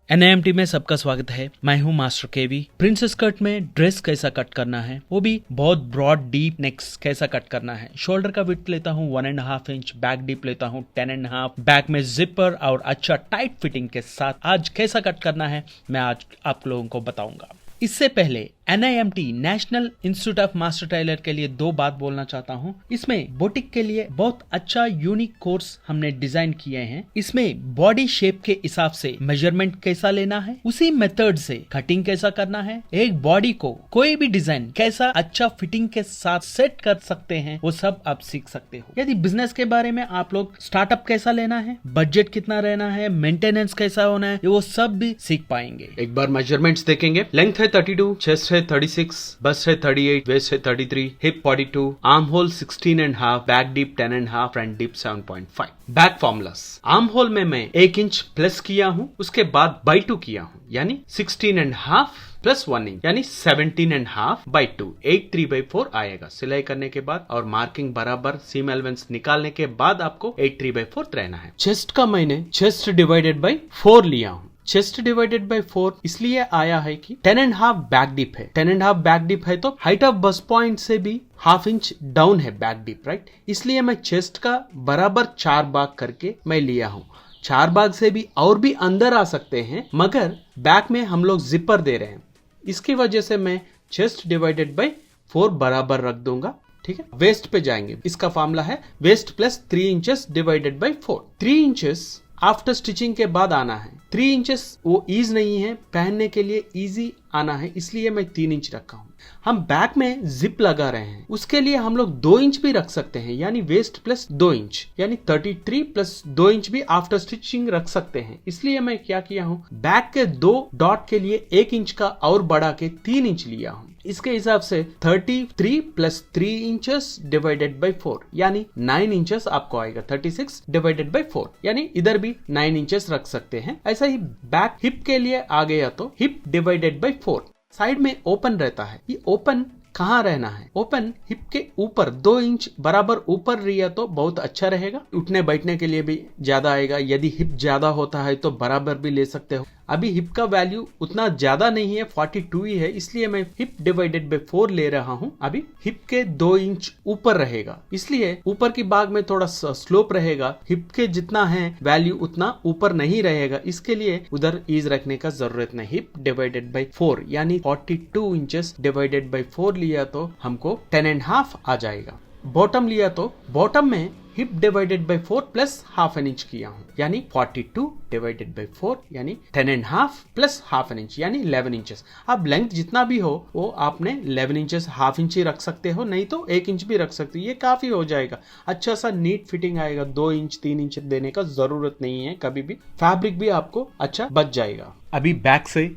NIMT में सबका स्वागत है। मैं हूं मास्टर केवी। प्रिंसेस कट में ड्रेस कैसा कट करना है, वो भी बहुत ब्रॉड डीप नेक्स कैसा कट करना है। शोल्डर का विड्थ लेता हूं 1.5 इंच, बैक डीप लेता हूं 10.5, बैक में जिपर और अच्छा टाइट फिटिंग के साथ आज कैसा कट करना है मैं आज आप लोगों को बताऊंगा। इससे पहले NIMT national institute of master tailor के लिए दो बात बोलना चाहता हूं। इसमें बुटीक के लिए बहुत अच्छा यूनिक कोर्स हमने डिजाइन किए हैं। इसमें बॉडी शेप के हिसाब से मेजरमेंट कैसा लेना है, उसी मेथड से कटिंग कैसा करना है, एक बॉडी को कोई भी डिजाइन कैसा अच्छा फिटिंग के साथ सेट कर सकते हैं, वो सब आप सीख सकते हो। यदि बिजनेस के बारे में आप लोग स्टार्टअप कैसा लेना है, बजट कितना रहना है, मेंटेनेंस कैसा होना है, वो सब भी सीख पाएंगे। एक बार मेजरमेंट्स देखेंगे। लेंथ है 32, चेस्ट है 36, बस्ट है 38, वेस्ट है 33, hip 42, arm hole 16.5, back deep 10.5, front deep 7.5। Back formulas. Arm hole में मैं 1 इंच प्लस किया हूँ, उसके बाद बाई 2 किया हूँ, यानी 16.5 प्लस 1 इंच यानी 17.5 बाई 2, 8 3/4 आएगा सिलाई करने के बाद। और मार्किंग बराबर सीम एलेवेंस निकालने के बाद आपको 8 3/4 रहना है। चेस्ट का मैंने चेस्ट डिवाइडेड बाई 4 लिया हूँ। चेस्ट डिवाइडेड बाय 4 इसलिए आया है कि 10.5 बैक डिप है। 10.5 बैक डिप है तो हाइट ऑफ बस्ट पॉइंट से भी ½ इंच डाउन है बैक डिप, राइट। इसलिए मैं चेस्ट का बराबर 4 भाग करके मैं लिया हूँ। 4 भाग से भी और भी अंदर आ सकते हैं, मगर बैक में हम लोग जिपर दे रहे हैं, इसकी वजह से मैं चेस्ट डिवाइडेड बाय 4 बराबर रख दूंगा। ठीक है, वेस्ट पे जाएंगे। इसका फॉर्मूला है waist plus 3 inches divided by 4। 3 inches after stitching के बाद आना है। 3 इंचेस वो ईज नहीं है, पहनने के लिए इजी आना है, इसलिए मैं 3 इंच रखा हूं। हम बैक में जिप लगा रहे हैं, उसके लिए हम लोग 2 इंच भी रख सकते हैं, यानी वेस्ट प्लस 2 इंच यानी 33 प्लस 2 इंच भी आफ्टर स्टिचिंग रख सकते हैं। इसलिए मैं क्या किया हूं, बैक के 2 डॉट के लिए 1 इंच का और बढ़ा के 3 इंच लिया हूं। इसके हिसाब से 33 प्लस 3 इंचेस डिवाइडेड बाय 4 यानी 9 इंचेस आपको आएगा। 36 डिवाइडेड बाय 4 यानी इधर भी 9 इंचेस रख सकते हैं। ऐसा ही बैक हिप के लिए आ गया तो हिप डिवाइडेड बाय 4। साइड में ओपन रहता है, ये ओपन कहाँ रहना है, ओपन हिप के ऊपर 2 इंच बराबर ऊपर रिया तो बहुत अच्छा रहेगा। उठने बैठने के लिए भी ज्यादा आएगा। यदि हिप ज्यादा होता है तो बराबर भी ले सकते हो। अभी हिप का वैल्यू उतना ज्यादा नहीं है, 42 ही है, इसलिए मैं हिप डिवाइडेड बाय 4 ले रहा हूं। अभी हिप के 2 इंच ऊपर रहेगा, इसलिए ऊपर की भाग में थोड़ा स्लोप रहेगा। हिप के जितना है वैल्यू उतना ऊपर नहीं रहेगा, इसके लिए उधर ईज रखने का जरूरत नहीं। हिप डिवाइडेड बाय 4 यानी 42 इंचेस डिवाइडेड बाय 4 लिया तो हमको 10.5 आ जाएगा। बॉटम लिया तो बॉटम में hip divided by 4 plus ½ inch किया हूं, यानी 42 डिवाइडेड बाय 4 यानी 10.5 प्लस ½ इंच यानी 11 इंचेस। अब लेंथ जितना भी हो वो आपने 11 इंचेस ½ इंच ही रख सकते हो, नहीं तो 1 इंच भी रख सकते हो, ये काफी हो जाएगा। अच्छा सा नीट फिटिंग आएगा। 2 इंच 3 इंच देने का जरूरत नहीं है, कभी भी फैब्रिक भी आपको अच्छा बच जाएगा। अभी बैक से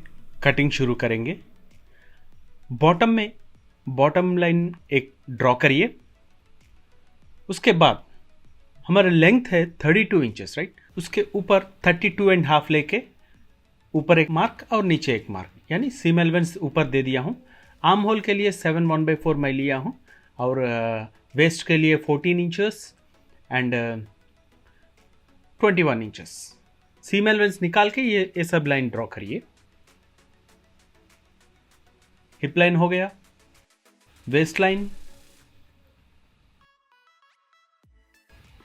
कटिंग शुरू करेंगे। बॉटम में बॉटम लाइन एक ड्रॉ करिए। उसके बाद हमारा लेंथ है 32 इंचेस, राइट। उसके ऊपर 32.5 लेके ऊपर एक मार्क और नीचे एक मार्क, यानी सीम एलेवेंस ऊपर दे दिया हूँ। आर्म होल के लिए 7 1/4 मैं लिया हूँ और वेस्ट के लिए 14 inches and 21 inches. Seam allowance निकाल के ये सब लाइन ड्रॉ करिए। हिप लाइन हो गया, वेस्ट लाइन,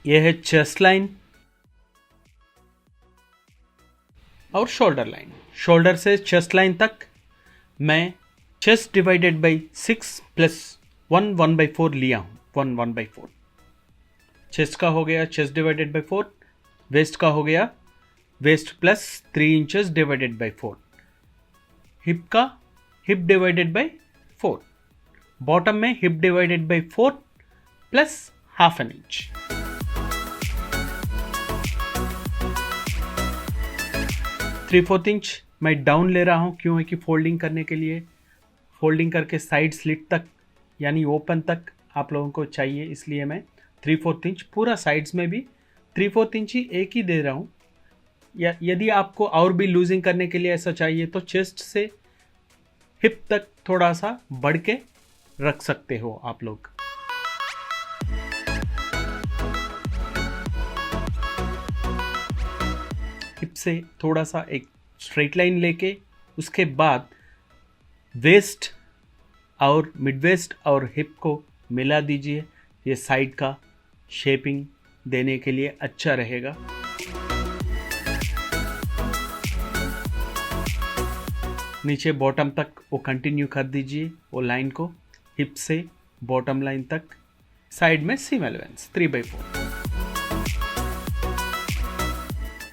यह है चेस्ट लाइन और शोल्डर लाइन। शोल्डर से चेस्ट लाइन तक मैं चेस्ट डिवाइडेड बाय 6 प्लस 1 1/4 लिया हूं। 1 1/4 चेस्ट का हो गया, चेस्ट डिवाइडेड बाय 4। वेस्ट का हो गया, waist plus 3 inches divided by 4। Hip का हिप डिवाइडेड बाय 4। बॉटम में hip divided by 4 plus ½ inch. 3/4 inch मैं डाउन ले रहा हूं, क्यों है कि फोल्डिंग करने के लिए, फोल्डिंग करके साइड स्लिट तक यानी ओपन तक आप लोगों को चाहिए, इसलिए मैं 3/4 इंच पूरा साइड्स में भी 3/4 इंच ही एक ही दे रहा हूं। या यदि आपको और भी लूजिंग करने के लिए ऐसा चाहिए तो चेस्ट से हिप तक थोड़ा सा बढ़ के रख सकते हो आप लोग। हिप से थोड़ा सा एक स्ट्रेट लाइन लेके उसके बाद वेस्ट और मिड वेस्ट और हिप को मिला दीजिए। ये साइड का शेपिंग देने के लिए अच्छा रहेगा। नीचे बॉटम तक वो कंटिन्यू कर दीजिए, वो लाइन को हिप से बॉटम लाइन तक। साइड में सीम एलेवेंस 3/4।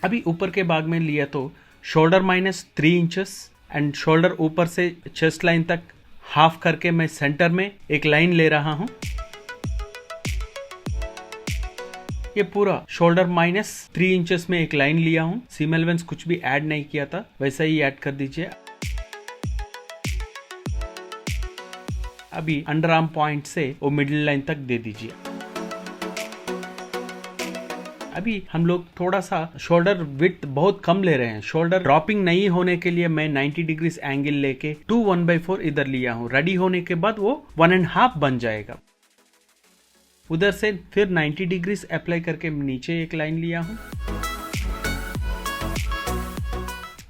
अभी ऊपर के भाग में लिया तो शोल्डर -3 इंचेस एंड शोल्डर ऊपर से चेस्ट लाइन तक हाफ करके मैं सेंटर में एक लाइन ले रहा हूं। ये पूरा शोल्डर -3 इंचेस में एक लाइन लिया हूं। सीम एलेवेंस कुछ भी ऐड नहीं किया था, वैसा ही ऐड कर दीजिए। अभी अंडर आर्म पॉइंट से वो मिडिल लाइन तक दे दीजिए। अभी हम लोग थोड़ा सा शोल्डर विड्थ बहुत कम ले रहे हैं। शोल्डर ड्रॉपिंग नहीं होने के लिए मैं 90 डिग्री एंगल लेके 2 1/4 इधर लिया हूं। रेडी होने के बाद वो 1.5 बन जाएगा। उधर से फिर 90 डिग्री अप्लाई करके नीचे एक लाइन लिया हूं।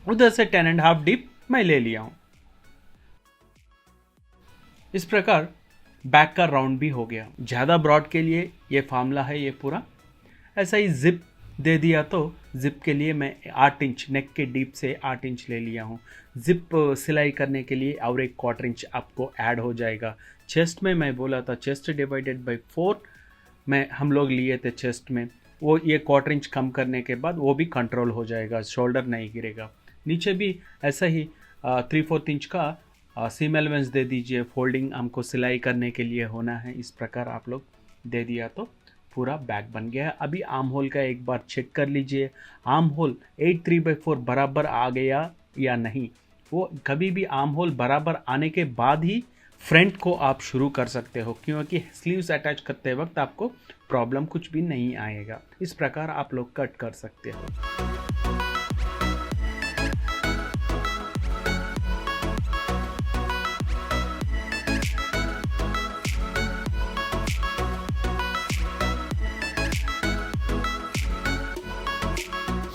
उधर से 10.5 डीप मैं ले लिया हूं। इस प्रकार बैक का राउंड भी हो गया। ज्यादा ब्रॉड के लिए ये फार्मूला है ये पूरा। ऐसा ही जिप दे दिया तो जिप के लिए मैं 8 इंच नेक के डीप से 8 इंच ले लिया हूँ। जिप सिलाई करने के लिए और एक 1/4 इंच आपको ऐड हो जाएगा। चेस्ट में मैं बोला था चेस्ट डिवाइडेड बाय 4 में हम लोग लिए थे चेस्ट में, वो ये 1/4 इंच कम करने के बाद वो भी कंट्रोल हो जाएगा, शोल्डर नहीं गिरेगा। नीचे भी ऐसा ही 3/4 इंच का सीम एलेवेंस दे दीजिए। फोल्डिंग हमको सिलाई करने के लिए होना है। इस प्रकार आप लोग दे दिया तो पूरा बैक बन गया है। अभी आर्म होल का एक बार चेक कर लीजिए, आर्म होल 8 3/4 बराबर आ गया या नहीं। वो कभी भी आर्म होल बराबर आने के बाद ही फ्रंट को आप शुरू कर सकते हो, क्योंकि स्लीव्स अटैच करते वक्त आपको प्रॉब्लम कुछ भी नहीं आएगा। इस प्रकार आप लोग कट कर सकते हो।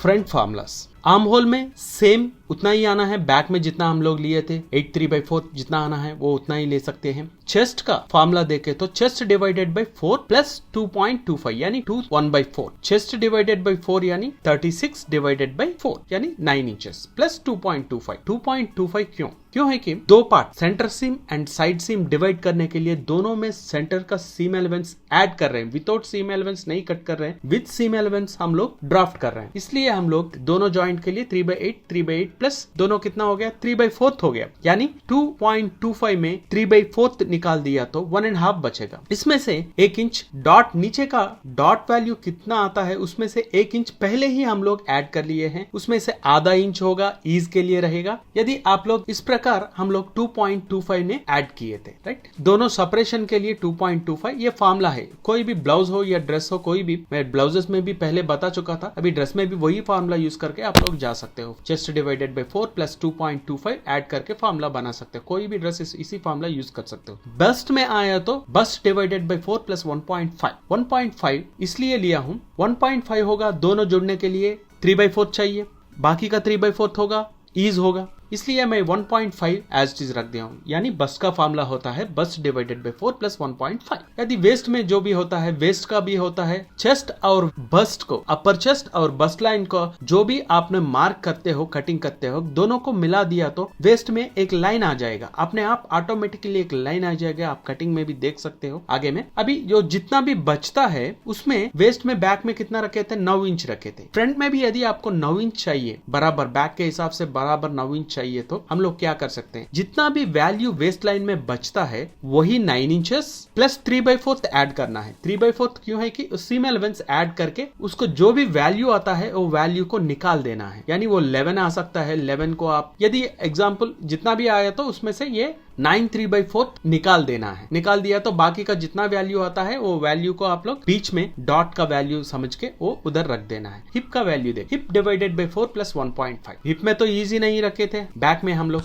फ्रंट फार्मूलास आर्म होल में सेम उतना ही आना है। बैक में जितना हम लोग लिए थे 8 3/4 जितना आना है वो उतना ही ले सकते हैं। चेस्ट का फार्मूला देखे तो चेस्ट डिवाइडेड बाय 4 प्लस 2.25 यानी 2 1/4। चेस्ट डिवाइडेड बाय 4 यानी 36 डिवाइडेड बाय 4 यानी 9 इंचेस प्लस 2.25। 2.25 क्यों है कि दो part centre seam and side seam divide करने के लिए दोनों में सेंटर का सीम एलेवेंस ऐड कर रहे हैं। विदाउट सीम एलेवेंस नहीं कट कर रहे हैं, विद सीम एलेवेंस हम लोग ड्राफ्ट कर रहे हैं। इसलिए हम लोग दोनों जॉइंट के लिए 3/8 प्लस दोनों कितना हो गया 3/4 हो गया, यानी 2.25 में 3/4 निकाल दिया तो 1.5 बचेगा। इसमें से 1 इंच डॉट नीचे का डॉट वैल्यू कितना आता है उसमें से 1 इंच पहले ही हम लोग ऐड कर लिए हैं, उसमें से आधा इंच होगा ईज के लिए रहेगा। यदि आप लोग इस प्रकार हम लोग 2.25 ने ऐड किए थे, राइट। दोनों सेपरेशन के लिए 2.25 ये फार्मूला है। कोई भी ब्लाउज हो या ड्रेस हो, कोई भी, मैं ब्लाउजेस में भी पहले बता चुका था, अभी ड्रेस में भी वही फार्मूला यूज करके आप लोग जा सकते हो। Chest divided by 4 plus 2.25 add करके फार्मूला बना सकते हो। कोई भी ड्रेस इसी फार्मूला यूज कर सकते हो। बस्ट में आया तो बस्ट डिवाइडेड बाय 4 प्लस 1.5। 1.5 इसलिए लिया हूं, 1.5 होगा दोनों जुड़ने के लिए 3/4 चाहिए, बाकी का 3/4 होगा ईज होगा, इसलिए मैं 1.5 एज इट इज रख दिया हूं। यानी बस्ट का फार्मूला होता है बस्ट डिवाइडेड बाय 4 प्लस 1.5। यदि वेस्ट में जो भी होता है वेस्ट का भी होता है। चेस्ट और बस्ट को, अपर चेस्ट और बस्ट लाइन को जो भी आपने मार्क करते हो, कटिंग करते हो, दोनों को मिला दिया तो वेस्ट में एक लाइन आ जाएगा, अपने आप ऑटोमेटिकली एक लाइन आ जाएगा। आप कटिंग में भी देख सकते हो आगे में। अभी जो जितना भी बचता है उसमें वेस्ट में बैक में कितना रखे थे 9 इंच रखे थे। फ्रंट में भी यदि आपको 9 इंच चाहिए बराबर, बैक के हिसाब से बराबर 9 इंच चाहिए तो हम लोग क्या कर सकते हैं, जितना भी वैल्यू वेस्ट लाइन में बचता है वही 9 इंचेस प्लस 3/4 ऐड करना है। 3/4 क्यों है कि सीम एलेवेंस ऐड करके उसको जो भी वैल्यू आता है वो वैल्यू को निकाल देना है। यानी वो 11 आ सकता है, 11 को आप यदि एग्जाम्पल जितना भी आया तो उसमें से ये 9 3/4 निकाल देना है। निकाल दिया तो बाकी का जितना वैल्यू आता है वो वैल्यू को आप लोग बीच में डॉट का वैल्यू समझ के वो उधर रख देना है। हिप का value they, hip divided by 4 plus 1.5। Hip में तो इजी नहीं रखे थे, बैक में हम लोग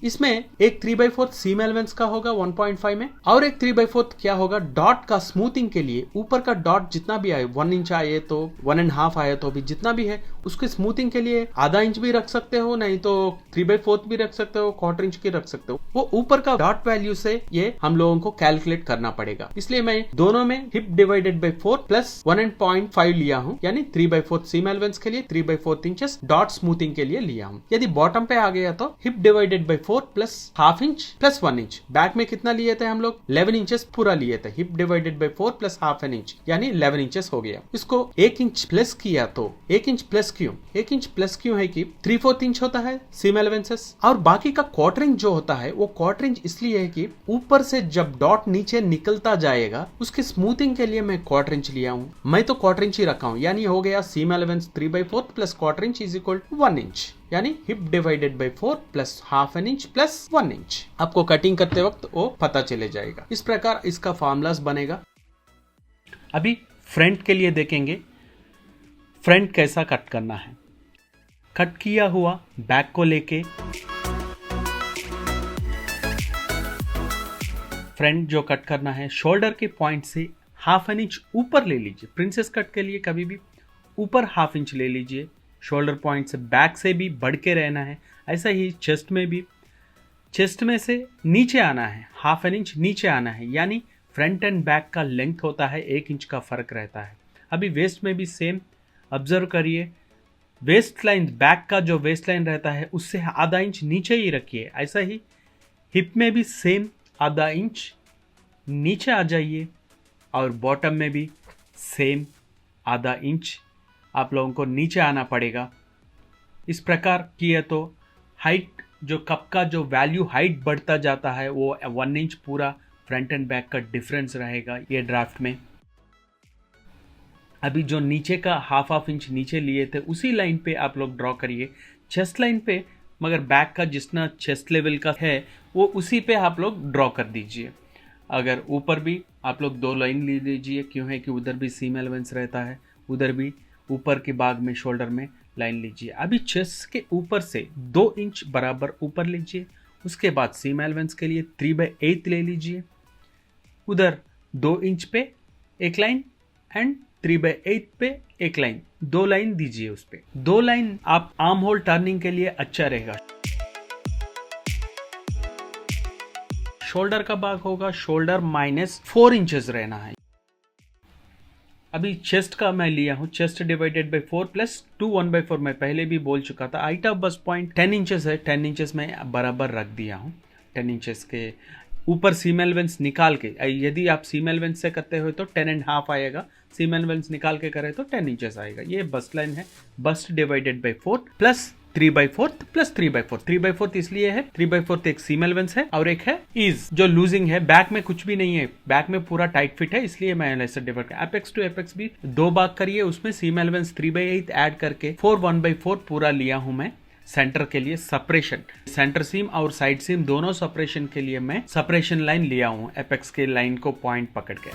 इसमें एक 3/4 सीम एलेवेंस का होगा 1.5 में, और एक 3/4 क्या होगा डॉट का स्मूथिंग के लिए, ऊपर का डॉट जितना भी आए 1 इंच आए तो 1.5 आए तो भी जितना भी है उसके स्मूथिंग के लिए आधा इंच भी रख सकते हो, नहीं तो 3/4 भी रख सकते हो, 1/4 इंच की रख सकते हो। वो ऊपर का डॉट वैल्यू से ये हम लोगों को कैलकुलेट करना पड़ेगा, इसलिए मैं दोनों में हिप डिवाइडेड बाई 4 प्लस 1.5 लिया हूँ, यानी 3/4 सीम एलेवेंस के लिए 3/4 इंचेस डॉट स्मूथिंग के लिए लिया हूँ। यदि बॉटम पे आ गया तो hip divided by 4 plus half inch plus 1 inch. Back में कितना लिए थे हम लोग 11 इंचेस पूरा लिए थे, hip divided by 4 plus half an inch यानी 11 इंचेस हो गया। इसको 1 इंच प्लस किया तो 1 इंच प्लस क्यों, 1 इंच प्लस क्यों है कि 3/4 इंच होता है सीम एलेवेंसेस, और बाकी का क्वार्टर इंच जो होता है वो क्वार्टर इंच इसलिए है कि ऊपर से जब डॉट नीचे निकलता जाएगा उसके स्मूथिंग के लिए मैं क्वार्टर इंच लिया हूँ। मैं तो क्वार्टर इंच ही रखा हूँ, यानी हो गया seam allowance 3/4 plus quarter inch is equal to 1 inch, यानी hip divided by 4 plus half an inch plus 1 inch. आपको कटिंग करते वक्त वो पता चले जाएगा। इस प्रकार इसका फॉर्मूलास बनेगा। अभी फ्रंट के लिए देखेंगे फ्रंट कैसा कट करना है। कट किया हुआ बैक को लेके फ्रंट जो कट करना है शोल्डर के पॉइंट से हाफ एन इंच ऊपर ले लीजिए। प्रिंसेस कट के लिए कभी भी ऊपर हाफ इंच ले लीजिए, शोल्डर पॉइंट से बैक से भी बढ़ के रहना है। ऐसा ही चेस्ट में भी, चेस्ट में से नीचे आना है, हाफ एन इंच नीचे आना है, यानी फ्रंट एंड बैक का लेंथ होता है 1 इंच का फर्क रहता है। अभी वेस्ट में भी सेम ऑब्जर्व करिए, वेस्ट लाइन बैक का जो वेस्ट लाइन रहता है उससे आधा इंच नीचे ही रखिए। ऐसा ही हिप में भी सेम आधा इंच नीचे आ जाइए, और बॉटम में भी सेम आधा इंच आप लोगों को नीचे आना पड़ेगा। इस प्रकार किए तो हाइट जो कप का जो वैल्यू हाइट बढ़ता जाता है वो 1 इंच पूरा फ्रंट एंड बैक का डिफरेंस रहेगा ये ड्राफ्ट में। अभी जो नीचे का हाफ इंच नीचे लिए थे उसी लाइन पे आप लोग ड्रॉ करिए चेस्ट लाइन पे, मगर बैक का जितना चेस्ट लेवल का है वो उसी पे आप लोग ड्रॉ कर दीजिए। अगर ऊपर भी आप लोग 2 लाइन ले लीजिए, क्यों है कि उधर भी सीम एलेवेंस रहता है, उधर भी ऊपर के भाग में शोल्डर में लाइन लीजिए। अभी चेस्ट के ऊपर से 2 इंच बराबर ऊपर लीजिए, उसके बाद सीम एलेवेंस के लिए 3/8 ले लीजिए, उधर 2 इंच पे एक लाइन एंड 3/8 पे एक लाइन, 2 लाइन दीजिए। उस पे 2 लाइन आप आर्म होल टर्निंग के लिए अच्छा रहेगा। शोल्डर का भाग होगा शोल्डर -4 इंचेस रहना है। अभी चेस्ट का मैं लिया हूँ, चेस्ट डिवाइडेड बाई 4 प्लस 2 1/4 मैं पहले भी बोल चुका था। Height of bast point 10 inches है, 10 इंचेस में बराबर रख दिया हूँ। 10 इंचेस के ऊपर सीम एलेवेंस निकाल के, यदि आप सीम एलेवेंस से करते हो तो 10.5 आएगा, सीम एलेवेंस निकाल के करे तो 10 इंचेस आएगा। ये बस्ट लाइन है, bust divided by 4 plus 3/4 plus 3/4। 3/4 इसलिए है, 3/4 एक सीम एलेवेंस है और एक है ईज जो लूजिंग है। बैक में कुछ भी नहीं है, बैक में पूरा टाइट फिट है, इसलिए मैं ऐसे डिवाइड कर एपेक्स टू एपेक्स भी 2 भाग करिए, उसमें सीम एलेवेंस 3/8 ऐड करके 4 1/4 पूरा लिया हूं मैं। सेंटर के लिए सेपरेशन, सेंटर सीम और साइड सीम दोनों सेपरेशन के लिए मैं सेपरेशन लाइन लिया हूं, एपेक्स के लाइन को पॉइंट पकड़ के।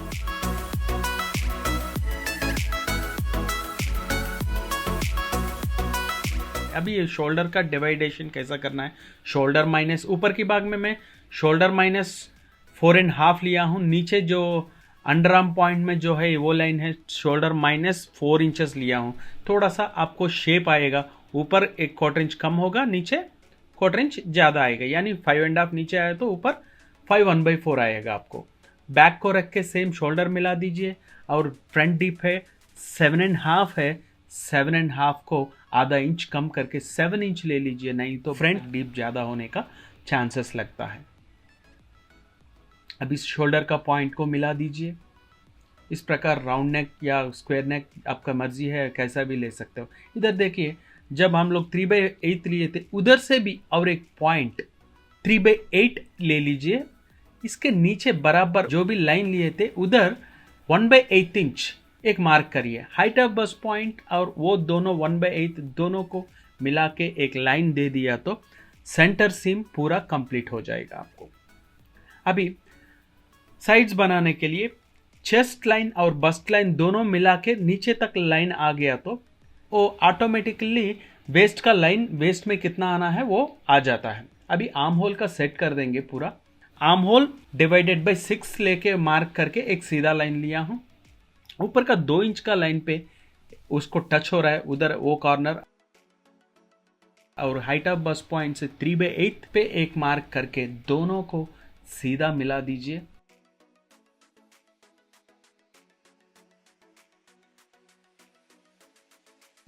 अभी ये शोल्डर का डिवाइडेशन कैसा करना है, शोल्डर माइनस ऊपर की भाग में मैं शोल्डर -4.5 लिया हूं, नीचे जो अंडर आर्म पॉइंट में जो है वो लाइन है शोल्डर -4 इंचेस लिया हूं। थोड़ा सा आपको शेप आएगा, ऊपर 1/4 इंच कम होगा, नीचे 1/4 इंच ज्यादा आएगा, यानी 5.5 नीचे आया तो ऊपर 5 1/4 आएगा आपको। बैक को रख के सेम शोल्डर मिला दीजिए, और फ्रंट डीप है 7.5 है, 7.5 को आधा इंच कम करके 7 इंच ले लीजिए, नहीं तो फ्रंट डीप ज्यादा होने का चांसेस लगता है। अब इस शोल्डर का पॉइंट को मिला दीजिए। इस प्रकार राउंड नेक या स्क्वायर नेक आपका मर्जी है, कैसा भी ले सकते हो। इधर देखिए, जब हम लोग 3/8 लिए थे उधर से भी और एक पॉइंट 3/8 ले लीजिए, इसके नीचे बराबर जो भी लाइन लिए थे उधर 1/8 इंच एक मार्क करिए। हाइट ऑफ बस पॉइंट और वो दोनों 1/8 दोनों को मिला के एक लाइन दे दिया तो सेंटर सीम पूरा कंप्लीट हो जाएगा आपको। अभी साइड्स बनाने के लिए चेस्ट लाइन और बस्ट लाइन दोनों मिला के नीचे तक लाइन आ गया तो वो ऑटोमेटिकली वेस्ट का लाइन, वेस्ट में कितना आना है वो आ जाता है। अभी आर्म होल का सेट कर देंगे पूरा। आर्म होल डिवाइडेड बाय 6 लेके मार्क करके एक सीधा लाइन लिया हूं। ऊपर का 2 इंच का लाइन पे उसको टच हो रहा है उधर वो कॉर्नर, और हाइट ऑफ बस पॉइंट से 3/8 पे एक मार्क करके दोनों को सीधा मिला दीजिए।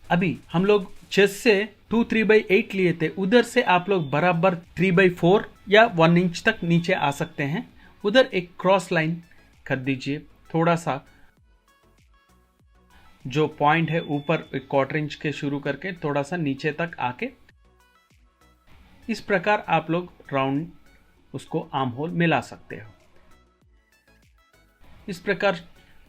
अभी हम लोग चेस्ट से 2 3/8 लिए थे, उधर से आप लोग बराबर 3/4 या 1 इंच तक नीचे आ सकते हैं। उधर एक क्रॉस लाइन कर दीजिए, थोड़ा सा जो पॉइंट है ऊपर 1/4 इंच के शुरू करके थोड़ा सा नीचे तक आके इस प्रकार आप लोग राउंड उसको आर्म होल मिला सकते हो। इस प्रकार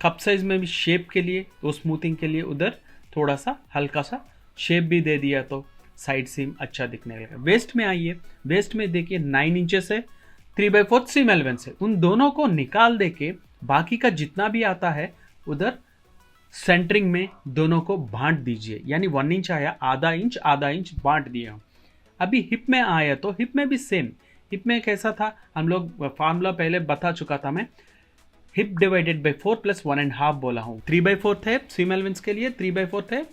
कप साइज में भी शेप के लिए, वो स्मूथिंग के लिए उधर थोड़ा सा हल्का सा शेप भी दे दिया तो साइड सीम अच्छा दिखने लगेगा। वेस्ट में आइए, वेस्ट में देखिए 9 इंचेस है, 3/4 सीम एलेवेंस है। उन दोनों को निकाल दे के बाकी का जितना भी आता है उधर सेंटरिंग में दोनों को बांट दीजिए, यानी 1 इंच आया, आधा इंच बांट दिया। अभी हिप में आया तो हिप में भी सेम। हिप में कैसा था, हम लोग फॉर्मूला पहले बता चुका था मैं, हिप डिवाइडेड बाई 4 प्लस 1.5 बोला हूं। 3/4 है सीम एलेवेंस के लिए, 3/4 है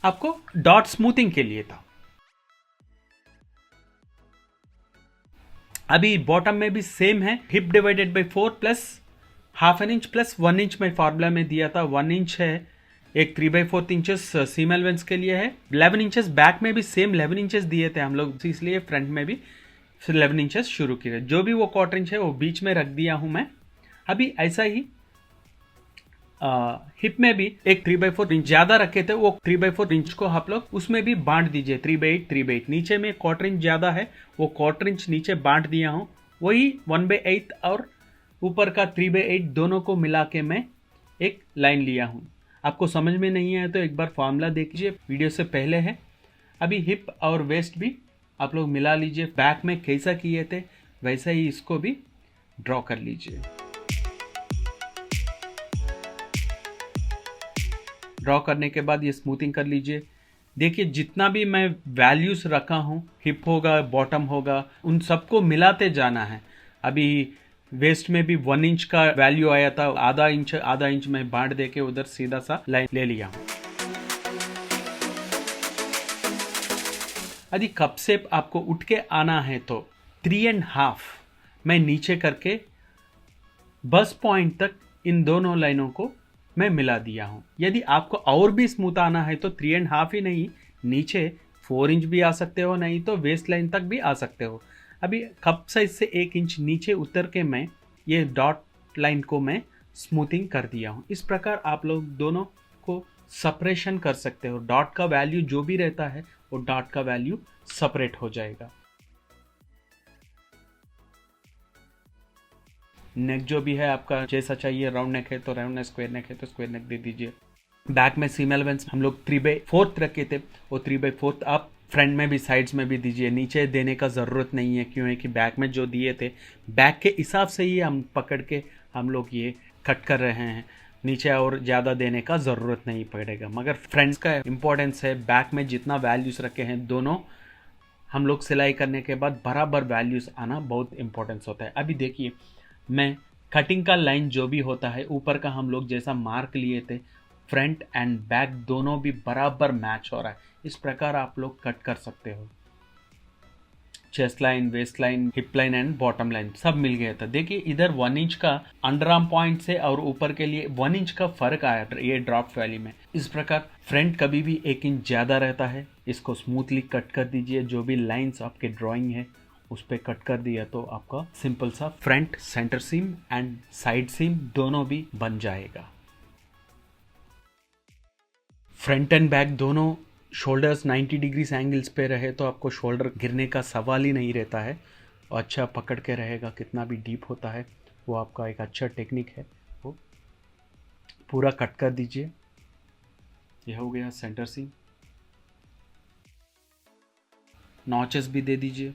आपको डॉट स्मूथिंग के लिए था। अभी बॉटम में भी सेम है, hip divided by 4 plus half an inch plus 1 inch में फॉर्मूला में दिया था। 1 इंच है, एक 3/4 इंचेस सीम एलेवेंस के लिए है, 11 इंचेस बैक में भी सेम 11 इंचेस दिए थे हम लोग, इसलिए फ्रंट में भी 11 इंचेस शुरू किए। जो भी वो 1/4 इंच है वो बीच में रख दिया हूं मैं। अभी ऐसा ही हिप में भी एक 3/4 इंच ज्यादा रखे थे, वो 3/4 इंच को आप लोग उसमें भी बांट दीजिए, 3/8 नीचे में 1/4 इंच ज्यादा है, वो 1/4 इंच नीचे बांट दिया हूं। वही 1/8 और ऊपर का 3/8 दोनों को मिला के मैं एक लाइन लिया हूं। आपको समझ में नहीं आया तो एक बार फॉर्मूला देखिए, वीडियो से पहले है। अभी हिप और वेस्ट भी आप लोग मिला लीजिए, बैक में कैसा किए थे वैसा ही इसको भी ड्रॉ कर लीजिए। ड्रॉ करने के बाद ये स्मूथिंग कर लीजिए। देखिए जितना भी मैं वैल्यूज रखा हूं, हिप होगा, बॉटम होगा, उन सबको मिलाते जाना है। अभी वेस्ट में भी 1 इंच का वैल्यू आया था, आधा इंच में बांट देके उधर सीधा सा लाइन ले लिया हूं। यदि कप शेप आपको उठ के आना है तो 3.5 मैं नीचे करके बस पॉइंट तक इन दोनों लाइनों को मैं मिला दिया हूं। यदि आपको और भी स्मूथ आना है तो 3.5 ही नहीं, नीचे 4 इंच भी आ सकते हो, नहीं तो वेस्ट लाइन तक भी आ सकते हो। अभी कप साइज से 1 इंच नीचे उतर के मैं ये डॉट लाइन को मैं स्मूथिंग कर दिया हूं। इस प्रकार आप लोग दोनों को सेपरेशन कर सकते हो। डॉट का वैल्यू जो भी रहता है वो डॉट का वैल्यू सेपरेट हो जाएगा। नेक जो भी है आपका जैसा चाहिए, राउंड नेक है तो राउंड नेक, स्क्वायर नेक है तो स्क्वायर नेक दे दीजिए। बैक में सीम एलेवेंस हम लोग 3/4 रखे थे, वो 3/4 आप फ्रंट में भी साइड्स में भी दीजिए। नीचे देने का ज़रूरत नहीं है, क्यों है कि बैक में जो दिए थे बैक के हिसाब से ही हम पकड़ के हम लोग ये कट कर रहे हैं। नीचे और ज़्यादा देने का ज़रूरत नहीं पड़ेगा, मगर फ्रंट्स का इंपॉर्टेंस है। बैक में जितना वैल्यूज़ रखे हैं दोनों हम लोग सिलाई करने के बाद बराबर वैल्यूज़ आना बहुत इंपॉर्टेंस होता है। अभी देखिए मैं कटिंग का लाइन जो भी होता है ऊपर का हम लोग जैसा मार्क लिए थे, फ्रंट एंड बैक दोनों भी बराबर मैच हो रहा है। इस प्रकार आप लोग कट कर सकते हो। Chest line, waist line, hip line and bottom line सब मिल गया था। देखिए इधर 1 इंच का अंडर आर्म पॉइंट से और ऊपर के लिए 1 इंच का फर्क आया ये ड्रॉप वैली में। इस प्रकार फ्रंट कभी भी 1 इंच ज्यादा रहता है, इसको स्मूथली कट कर दीजिए। जो भी लाइंस आपके ड्राइंग है उस पर कट कर दिया तो आपका सिंपल सा front centre seam and side seam दोनों भी बन जाएगा। फ्रंट एंड बैक दोनों शोल्डर्स 90 डिग्रीज एंगल्स पे रहे तो आपको शोल्डर गिरने का सवाल ही नहीं रहता है, और अच्छा पकड़ के रहेगा। कितना भी डीप होता है वो आपका एक अच्छा टेक्निक है। वो पूरा कट कर दीजिए। यह हो गया सेंटर सीम। नॉचेस भी दे दीजिए।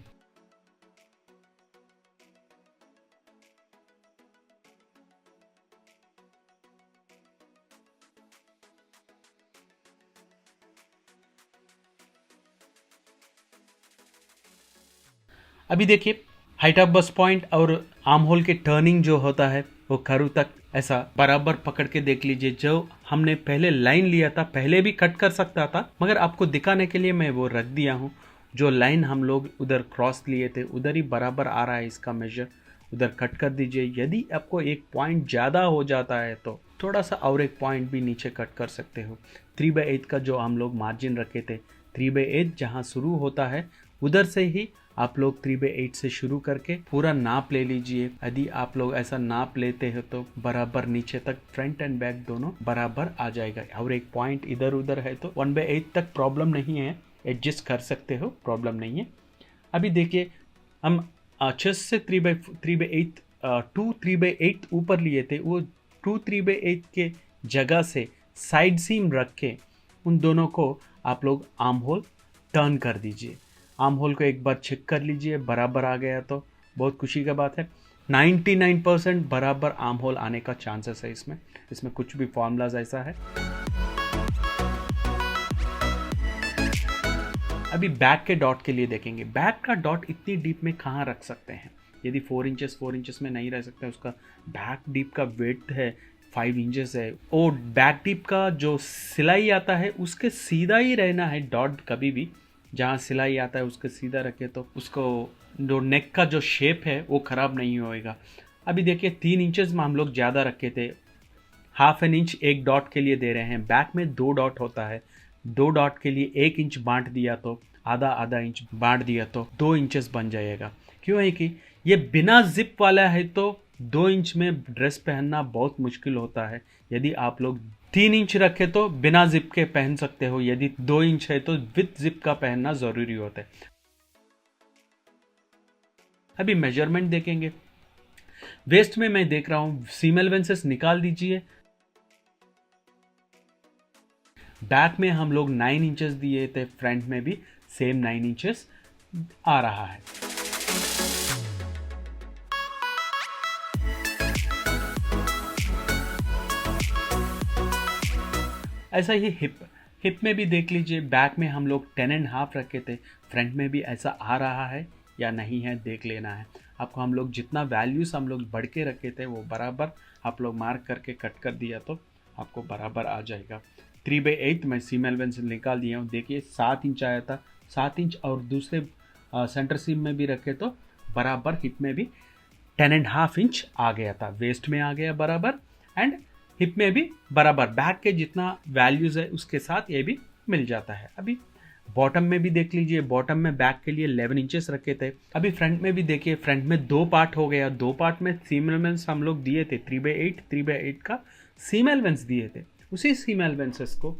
अभी देखिए हाइट ऑफ बस पॉइंट और आर्म होल के टर्निंग जो होता है वो कर्व तक ऐसा बराबर पकड़ के देख लीजिए। जो हमने पहले लाइन लिया था, पहले भी कट कर सकता था, मगर आपको दिखाने के लिए मैं वो रख दिया हूँ। जो लाइन हम लोग उधर क्रॉस लिए थे उधर ही बराबर आ रहा है इसका मेजर, उधर कट कर दीजिए। यदि आपको एक पॉइंट ज़्यादा हो जाता है तो थोड़ा सा और एक पॉइंट भी नीचे कट कर सकते हो। 3/8 का जो हम लोग मार्जिन रखे थे, 3/8 जहाँ शुरू होता है उधर से ही आप लोग 3/8 से शुरू करके पूरा नाप ले लीजिए। यदि आप लोग ऐसा नाप लेते हो तो बराबर नीचे तक फ्रंट एंड बैक दोनों बराबर आ जाएगा। और एक पॉइंट इधर उधर है तो 1/8 तक प्रॉब्लम नहीं है, एडजस्ट कर सकते हो, प्रॉब्लम नहीं है। अभी देखिए हम चेस्ट से 3/8 3/8 ऊपर लिए थे, वो 3/8 के जगह से साइड सीम रख के उन दोनों को आप लोग आर्म होल टर्न कर दीजिए। आर्म होल को एक बार चेक कर लीजिए, बराबर आ गया तो बहुत खुशी का बात है। 99% बराबर आर्म होल आने का चांसेस है इसमें कुछ भी फॉर्मूलाज ऐसा है। अभी बैक के डॉट के लिए देखेंगे। बैक का डॉट इतनी डीप में कहाँ रख सकते हैं? यदि 4 इंचेस में नहीं रह सकते, उसका बैक डीप का वेट है 5 इंचेस है, और बैक डीप का जो सिलाई आता है उसके सीधा ही रहना है डॉट। कभी भी जहाँ सिलाई आता है उसके सीधा रखे तो उसको जो नेक का जो शेप है वो ख़राब नहीं होएगा। अभी देखिए 3 इंचेस में हम लोग ज़्यादा रखे थे, ½ इंच एक डॉट के लिए दे रहे हैं। बैक में 2 डॉट होता है, 2 डॉट के लिए 1 इंच बांट दिया तो आधा इंच बांट दिया तो 2 इंचेस बन जाएगा। क्यों है कि ये बिना जिप वाला है तो 2 इंच में ड्रेस पहनना बहुत मुश्किल होता है। यदि आप लोग 3 इंच रखे तो बिना जिप के पहन सकते हो, यदि 2 इंच है तो विथ जिप का पहनना ज़रूरी होता है। अभी मेजरमेंट देखेंगे। वेस्ट में मैं देख रहा हूँ सीम एलेवेंसेस निकाल दीजिए। बैक में हम लोग 9 इंचेस दिए थे, फ्रंट में भी सेम 9 इंचेस आ रहा है। ऐसा ही हिप में भी देख लीजिए। बैक में हम लोग 10.5 रखे थे, फ्रंट में भी ऐसा आ रहा है या नहीं है देख लेना है आपको। हम लोग जितना वैल्यूज हम लोग बढ़ के रखे थे वो बराबर आप लोग मार्क करके कट कर दिया तो आपको बराबर आ जाएगा। 3/8 मैं सीम एलेवेंस निकाल दिया हूँ। देखिए 7 इंच आया था, 7 इंच और दूसरे सेंटर सीम में भी रखे तो बराबर हिप में भी 10.5 इंच आ गया था। वेस्ट में आ गया बराबर एंड हिप में भी बराबर। बैक के जितना वैल्यूज़ है उसके साथ ये भी मिल जाता है। अभी बॉटम में भी देख लीजिए। बॉटम में बैक के लिए 11 इंचेस रखे थे। अभी फ्रंट में भी देखिए, फ्रंट में 2 पार्ट हो गया। 2 पार्ट में सीम एलेवेंस हम लोग दिए थे 3/8 का सीम एलेवेंस दिए थे। उसी सीम एलेवेंसेस को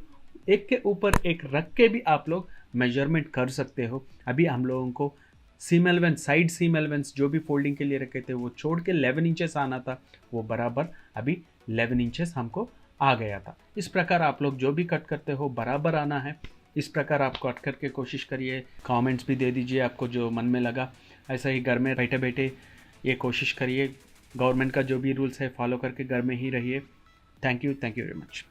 एक के ऊपर एक रख के भी आप लोग मेजरमेंट कर सकते हो। अभी हम लोगों को सीम एलेवेंस, साइड सीम एलेवेंस जो भी फोल्डिंग के लिए रखे थे वो छोड़ के 11 इंचेस आना था, वो बराबर अभी 11 इंचेस हमको आ गया था। इस प्रकार आप लोग जो भी कट करते हो बराबर आना है। इस प्रकार आप कट करके कोशिश करिए। कमेंट्स भी दे दीजिए आपको जो मन में लगा। ऐसा ही घर में बैठे बैठे ये कोशिश करिए। गवर्नमेंट का जो भी रूल्स है फॉलो करके घर में ही रहिए। Thank you very much.